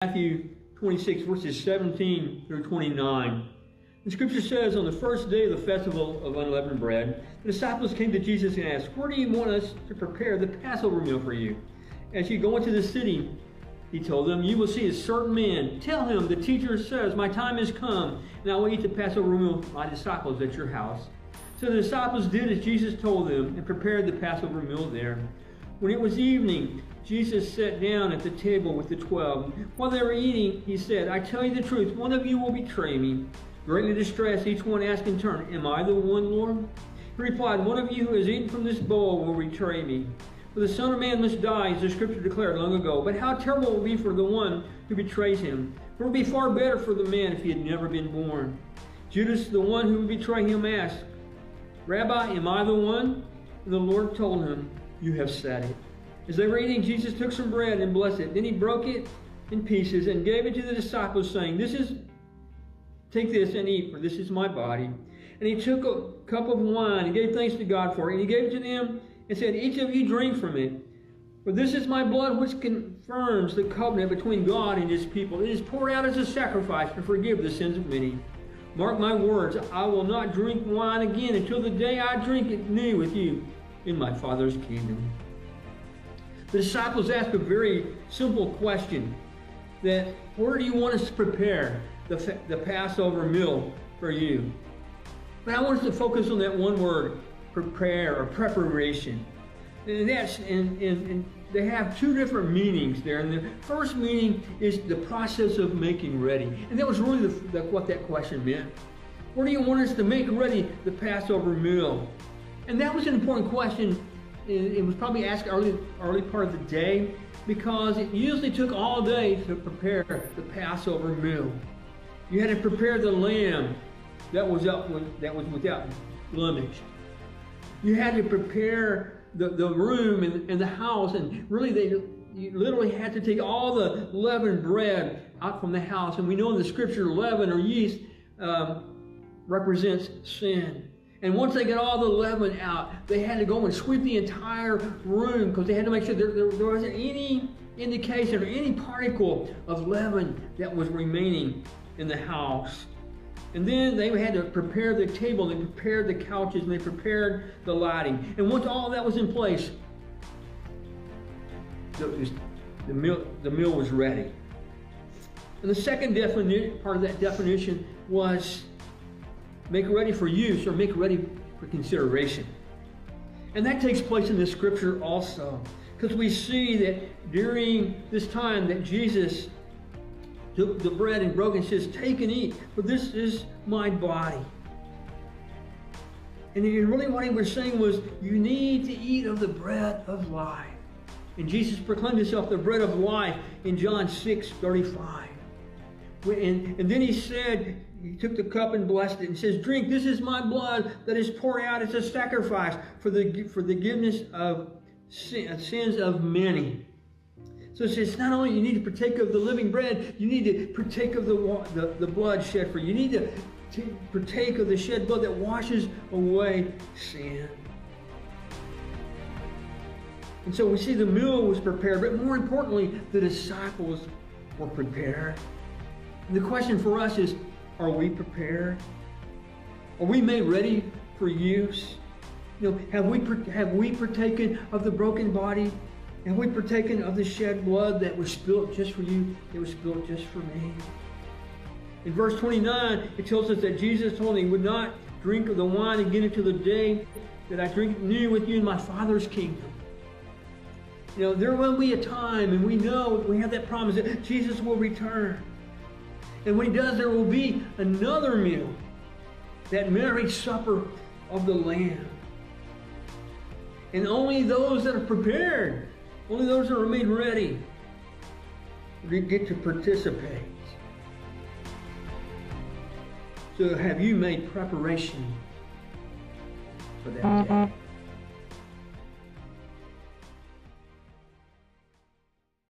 Matthew 26, verses 17 through 29. The scripture says, on the first day of the festival of unleavened bread, the disciples came to Jesus and asked, "Where do you want us to prepare the Passover meal for you?" As you go into the city, he told them, "You will see a certain man. Tell him, the teacher says, my time has come, and I will eat the Passover meal with my disciples at your house." So the disciples did as Jesus told them and prepared the Passover meal there. When it was evening, Jesus sat down at the table with the 12. While they were eating, he said, "I tell you the truth, one of you will betray me." Greatly distressed, each one asked in turn, "Am I the one, Lord?" He replied, "One of you who has eaten from this bowl will betray me. For the Son of Man must die, as the scripture declared long ago. But how terrible it will be for the one who betrays him. For it would be far better for the man if he had never been born." Judas, the one who would betray him, asked, "Rabbi, am I the one?" And the Lord told him, "You have said it." As they were eating, Jesus took some bread and blessed it. Then he broke it in pieces and gave it to the disciples, saying, "Take this and eat, for this is my body." And he took a cup of wine and gave thanks to God for it. And he gave it to them and said, "Each of you drink from it. For this is my blood, which confirms the covenant between God and his people. It is poured out as a sacrifice to forgive the sins of many. Mark my words, I will not drink wine again until the day I drink it new with you in my Father's kingdom." The disciples asked a very simple question, that where do you want us to prepare the Passover meal for you? But I want us to focus on that one word, prepare, or preparation. And they have two different meanings there. And the first meaning is the process of making ready. And that was really what that question meant. Where do you want us to make ready the Passover meal? And that was an important question. It was probably asked early part of the day, because it usually took all day to prepare the Passover meal. You had to prepare the lamb that was without blemish. You had to prepare the room and the house, and really you literally had to take all the leavened bread out from the house. And we know in the scripture, leaven or yeast represents sin. And once they got all the leaven out, they had to go and sweep the entire room, because they had to make sure there wasn't any indication or any particle of leaven that was remaining in the house. And then they had to prepare the table, they prepared the couches, and they prepared the lighting. And once all that was in place, the meal was ready. And the second part of that definition was make ready for use, or make ready for consideration. And that takes place in the scripture also, because we see that during this time that Jesus took the bread and broke and says, "Take and eat, for this is my body." And really what he was saying was, you need to eat of the bread of life. And Jesus proclaimed himself the bread of life in John 6:35. And then he said, he took the cup and blessed it and says, "Drink, this is my blood that is poured out as a sacrifice for the forgiveness of sins of many." So it says, not only you need to partake of the living bread, you need to partake of the blood shed for you. You need to partake of the shed blood that washes away sin. And so we see the meal was prepared, but more importantly, the disciples were prepared. And the question for us is, are we prepared? Are we made ready for use? You know, have we partaken of the broken body? Have we partaken of the shed blood that was spilt just for you? It was spilt just for me. In verse 29, it tells us that Jesus told him he would not drink of the wine again until the day that I drink it new with you in my Father's kingdom. You know, there will be a time, and we know, we have that promise that Jesus will return. And when he does, there will be another meal, that marriage supper of the Lamb. And only those that are prepared, only those that are made ready, get to participate. So have you made preparation for that day?